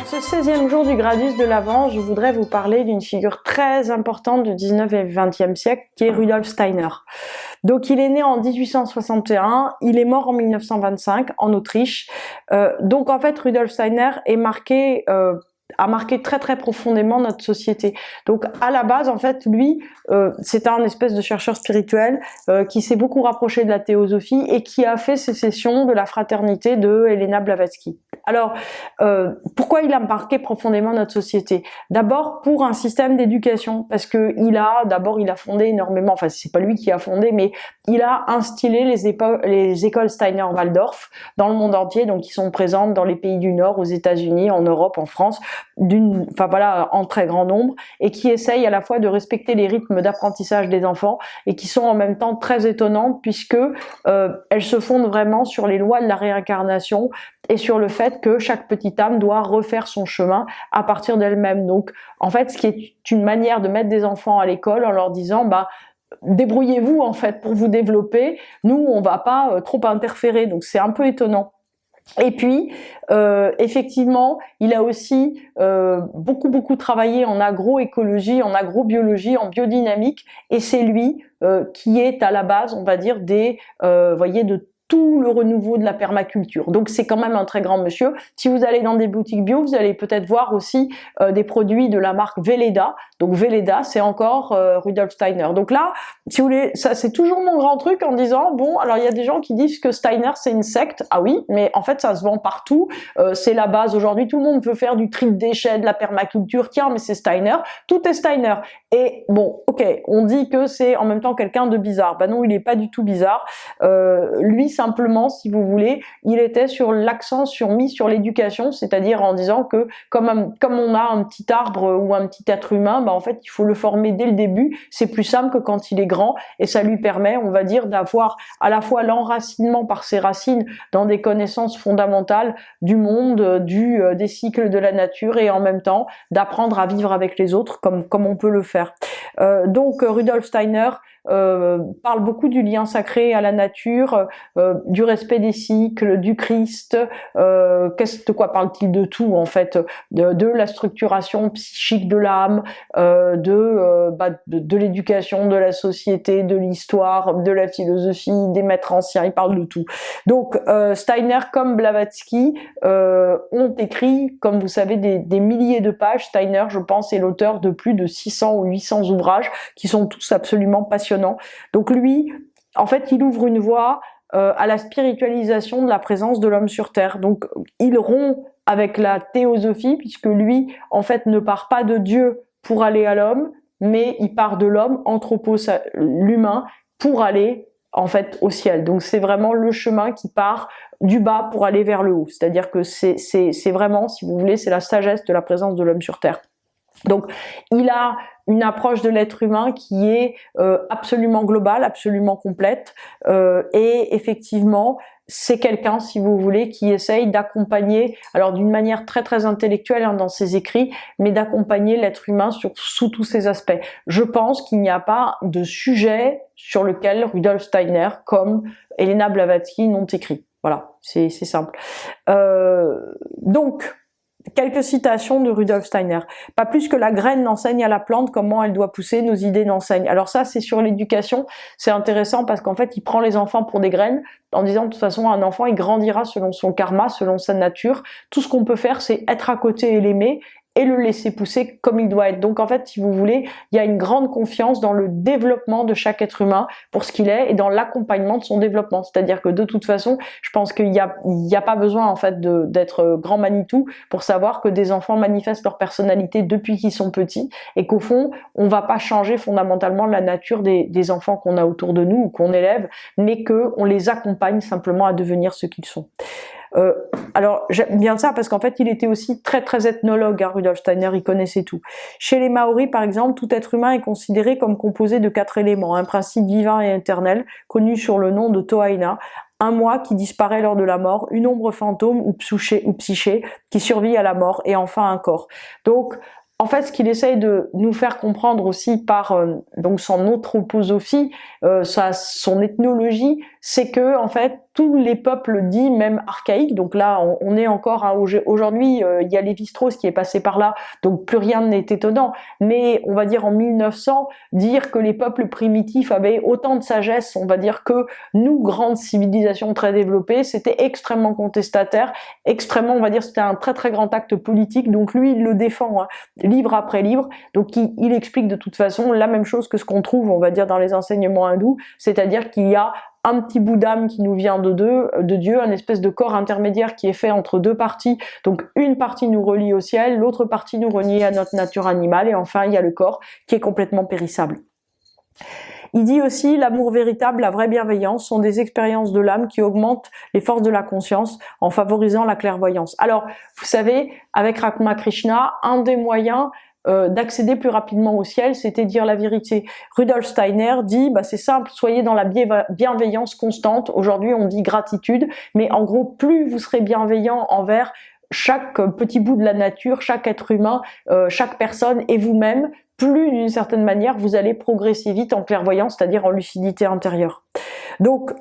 ce 16e jour du Gradus de l'Avent, je voudrais vous parler d'une figure très importante du 19 et 20e siècle, qui est Rudolf Steiner. Donc il est né en 1861, il est mort en 1925 en Autriche. Donc en fait, Rudolf Steiner a marqué très très profondément notre société. Donc à la base, en fait, lui, c'est un espèce de chercheur spirituel qui s'est beaucoup rapproché de la théosophie et qui a fait sécession de la fraternité de Helena Blavatsky. Alors, pourquoi il a marqué profondément notre société? D'abord pour un système d'éducation, parce que il a fondé énormément, enfin c'est pas lui qui a fondé, mais il a instillé les écoles Steiner-Waldorf dans le monde entier, donc qui sont présentes dans les pays du Nord, aux États-Unis, en Europe, en France, en très grand nombre, et qui essayent à la fois de respecter les rythmes d'apprentissage des enfants, et qui sont en même temps très étonnantes, puisque elles se fondent vraiment sur les lois de la réincarnation, et sur le fait que chaque petite âme doit refaire son chemin à partir d'elle-même. Donc, en fait, ce qui est une manière de mettre des enfants à l'école en leur disant, débrouillez-vous, en fait, pour vous développer. Nous, on va pas trop interférer. Donc, c'est un peu étonnant. Et puis, effectivement, il a aussi beaucoup travaillé en agroécologie, en agrobiologie, en biodynamique, et c'est lui qui est à la base, on va dire, de tout le renouveau de la permaculture. Donc c'est quand même un très grand monsieur. Si vous allez dans des boutiques bio, vous allez peut-être voir aussi des produits de la marque Velleda. Donc Velleda, c'est encore Rudolf Steiner. Donc là, si vous voulez, ça c'est toujours mon grand truc en disant, bon, alors il y a des gens qui disent que Steiner c'est une secte. Ah oui, mais en fait ça se vend partout. C'est la base aujourd'hui. Tout le monde veut faire du tri de déchets, de la permaculture. Tiens, mais c'est Steiner. Tout est Steiner. Et bon, ok, on dit que c'est en même temps quelqu'un de bizarre. Ben non, il est pas du tout bizarre. Lui, simplement, si vous voulez, il était sur l'accent mis sur l'éducation, c'est-à-dire en disant que comme on a un petit arbre ou un petit être humain, en fait, il faut le former dès le début. C'est plus simple que quand il est grand, et ça lui permet, on va dire, d'avoir à la fois l'enracinement par ses racines dans des connaissances fondamentales du monde, des cycles de la nature, et en même temps d'apprendre à vivre avec les autres comme on peut le faire. Donc Rudolf Steiner parle beaucoup du lien sacré à la nature, du respect des cycles, du Christ. De quoi parle-t-il? De tout, en fait, de la structuration psychique de l'âme, de l'éducation, de la société, de l'histoire, de la philosophie, des maîtres anciens. Il parle de tout. Donc Steiner comme Blavatsky ont écrit, comme vous savez, des milliers de pages. Steiner, je pense, est l'auteur de plus de 600 ou 800 ouvrages qui sont tous absolument passionnants. Donc lui, en fait, il ouvre une voie à la spiritualisation de la présence de l'homme sur Terre. Donc il rompt avec la théosophie, puisque lui, en fait, ne part pas de Dieu pour aller à l'homme, mais il part de l'homme, l'humain, pour aller en fait au ciel. Donc c'est vraiment le chemin qui part du bas pour aller vers le haut. C'est-à-dire que c'est vraiment, si vous voulez, c'est la sagesse de la présence de l'homme sur Terre. Donc, il a une approche de l'être humain qui est absolument globale, absolument complète, et effectivement, c'est quelqu'un, si vous voulez, qui essaye d'accompagner, alors d'une manière très très intellectuelle dans ses écrits, mais d'accompagner l'être humain sous tous ses aspects. Je pense qu'il n'y a pas de sujet sur lequel Rudolf Steiner, comme Helena Blavatsky, n'ont écrit. Voilà, c'est simple. Donc, quelques citations de Rudolf Steiner. Pas plus que la graine n'enseigne à la plante comment elle doit pousser, nos idées n'enseignent. Alors ça, c'est sur l'éducation. C'est intéressant parce qu'en fait, il prend les enfants pour des graines en disant de toute façon, un enfant, il grandira selon son karma, selon sa nature. Tout ce qu'on peut faire, c'est être à côté et l'aimer et le laisser pousser comme il doit être. Donc en fait, si vous voulez, il y a une grande confiance dans le développement de chaque être humain pour ce qu'il est et dans l'accompagnement de son développement. C'est-à-dire que de toute façon, je pense qu'il y a pas besoin en fait d'être grand Manitou pour savoir que des enfants manifestent leur personnalité depuis qu'ils sont petits et qu'au fond, on va pas changer fondamentalement la nature des enfants qu'on a autour de nous ou qu'on élève, mais que on les accompagne simplement à devenir ce qu'ils sont. Alors j'aime bien ça parce qu'en fait il était aussi très très ethnologue, Rudolf Steiner, il connaissait tout. Chez les Maoris par exemple, tout être humain est considéré comme composé de 4 éléments, un principe divin et éternel connu sur le nom de Toaina, un moi qui disparaît lors de la mort, une ombre fantôme ou psyché qui survit à la mort, et enfin un corps. Donc en fait, ce qu'il essaye de nous faire comprendre aussi par donc son anthroposophie, son ethnologie, c'est que en fait tous les peuples dits même archaïques. Donc là, on est encore aujourd'hui, il y a Lévi-Strauss qui est passé par là, donc plus rien n'est étonnant. Mais on va dire en 1900, dire que les peuples primitifs avaient autant de sagesse, on va dire que nous, grandes civilisations très développées, c'était extrêmement contestataire, extrêmement, on va dire, c'était un très très grand acte politique. Donc lui, il le défend, hein, livre après livre. Donc il explique de toute façon la même chose que ce qu'on trouve, on va dire, dans les enseignements hindous, c'est-à-dire qu'il y a un petit bout d'âme qui nous vient de Dieu, un espèce de corps intermédiaire qui est fait entre deux parties. Donc une partie nous relie au ciel, l'autre partie nous relie à notre nature animale, et enfin il y a le corps qui est complètement périssable. Il dit aussi, l'amour véritable, la vraie bienveillance sont des expériences de l'âme qui augmentent les forces de la conscience en favorisant la clairvoyance. Alors, vous savez, avec Ramakrishna, un des moyens d'accéder plus rapidement au ciel, c'était dire la vérité. Rudolf Steiner dit, c'est simple, soyez dans la bienveillance constante. Aujourd'hui, on dit gratitude, mais en gros, plus vous serez bienveillant envers chaque petit bout de la nature, chaque être humain, chaque personne et vous-même, plus d'une certaine manière, vous allez progresser vite en clairvoyance, c'est-à-dire en lucidité intérieure. Donc,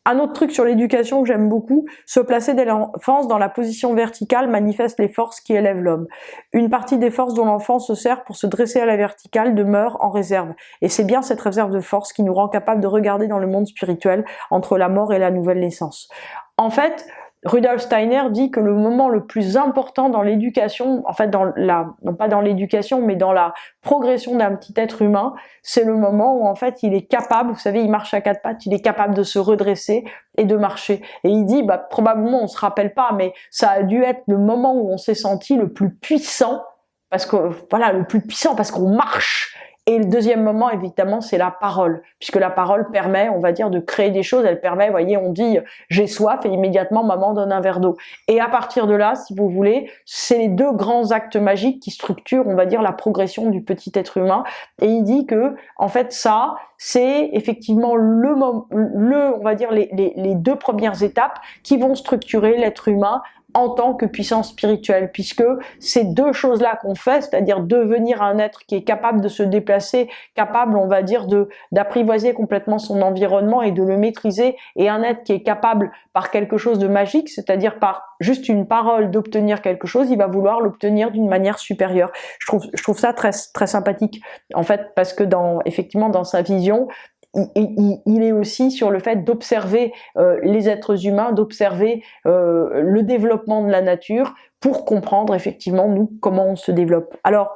un autre truc sur l'éducation que j'aime beaucoup, se placer dès l'enfance dans la position verticale manifeste les forces qui élèvent l'homme. Une partie des forces dont l'enfant se sert pour se dresser à la verticale demeure en réserve. Et c'est bien cette réserve de force qui nous rend capable de regarder dans le monde spirituel entre la mort et la nouvelle naissance. En fait, Rudolf Steiner dit que le moment le plus important dans l'éducation, en fait non pas dans l'éducation, mais dans la progression d'un petit être humain, c'est le moment où en fait il est capable, vous savez, il marche à quatre pattes, il est capable de se redresser et de marcher. Et il dit, probablement on se rappelle pas, mais ça a dû être le moment où on s'est senti le plus puissant, parce que le plus puissant parce qu'on marche. Et le deuxième moment, évidemment, c'est la parole, puisque la parole permet, on va dire, de créer des choses. Elle permet, vous voyez, on dit « j'ai soif » et immédiatement, maman donne un verre d'eau. Et à partir de là, si vous voulez, c'est les deux grands actes magiques qui structurent, on va dire, la progression du petit être humain. Et il dit que, en fait, ça, c'est effectivement on va dire, les deux premières étapes qui vont structurer l'être humain en tant que puissance spirituelle, puisque ces deux choses-là qu'on fait, c'est-à-dire devenir un être qui est capable de se déplacer, capable, on va dire, d'apprivoiser complètement son environnement et de le maîtriser, et un être qui est capable par quelque chose de magique, c'est-à-dire par juste une parole d'obtenir quelque chose, il va vouloir l'obtenir d'une manière supérieure. Je trouve ça très, très sympathique, en fait, parce que effectivement, dans sa vision, il est aussi sur le fait d'observer les êtres humains, d'observer le développement de la nature pour comprendre effectivement nous comment on se développe. Alors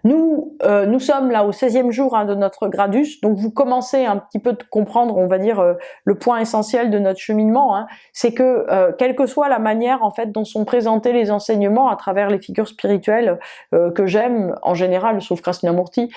nous sommes là au 16e jour de notre gradus, donc vous commencez un petit peu de comprendre, on va dire, le point essentiel de notre cheminement, c'est que quelle que soit la manière en fait dont sont présentés les enseignements à travers les figures spirituelles que j'aime en général, sauf Krishnamurti,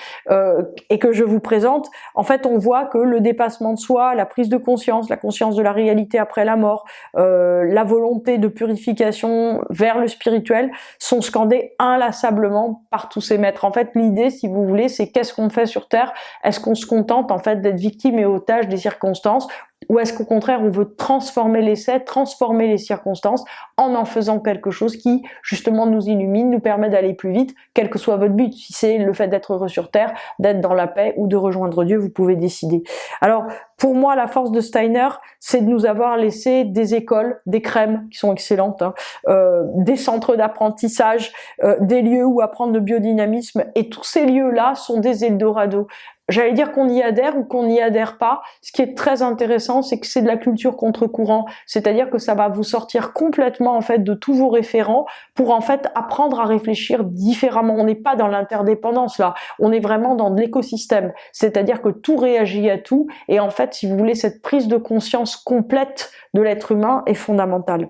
et que je vous présente, en fait on voit que le dépassement de soi, la prise de conscience, la conscience de la réalité après la mort, la volonté de purification vers le spirituel sont scandés inlassablement par tous ces maîtres. En fait, l'idée, si vous voulez, c'est qu'est-ce qu'on fait sur Terre? Est-ce qu'on se contente en fait d'être victime et otage des circonstances, ou est-ce qu'au contraire on veut transformer l'essai, transformer les circonstances en faisant quelque chose qui justement nous illumine, nous permet d'aller plus vite, quel que soit votre but. Si c'est le fait d'être heureux sur Terre, d'être dans la paix ou de rejoindre Dieu, vous pouvez décider. Alors pour moi, la force de Steiner, c'est de nous avoir laissé des écoles, des crèmes qui sont excellentes, des centres d'apprentissage, des lieux où apprendre le biodynamisme, et tous ces lieux-là sont des Eldorado. J'allais dire qu'on y adhère ou qu'on n'y adhère pas. Ce qui est très intéressant, c'est que c'est de la culture contre-courant. C'est-à-dire que ça va vous sortir complètement, en fait, de tous vos référents pour, en fait, apprendre à réfléchir différemment. On n'est pas dans l'interdépendance, là. On est vraiment dans de l'écosystème. C'est-à-dire que tout réagit à tout. Et en fait, si vous voulez, cette prise de conscience complète de l'être humain est fondamentale.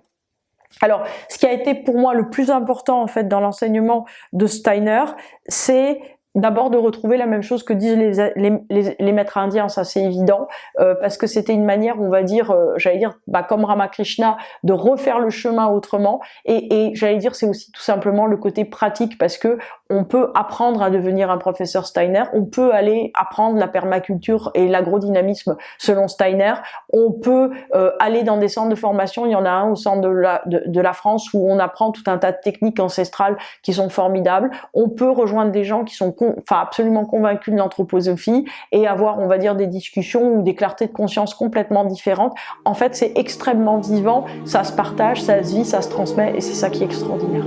Alors, ce qui a été pour moi le plus important, en fait, dans l'enseignement de Steiner, c'est d'abord de retrouver la même chose que disent les maîtres indiens, ça c'est évident, parce que c'était une manière, on va dire, j'allais dire, comme Ramakrishna, de refaire le chemin autrement, et j'allais dire c'est aussi tout simplement le côté pratique, parce que on peut apprendre à devenir un professeur Steiner, on peut aller apprendre la permaculture et l'agrodynamisme selon Steiner, on peut aller dans des centres de formation, il y en a un au centre de la France où on apprend tout un tas de techniques ancestrales qui sont formidables, on peut rejoindre des gens qui sont absolument convaincu de l'anthroposophie et avoir, on va dire, des discussions ou des clartés de conscience complètement différentes. En fait, c'est extrêmement vivant, ça se partage, ça se vit, ça se transmet et c'est ça qui est extraordinaire.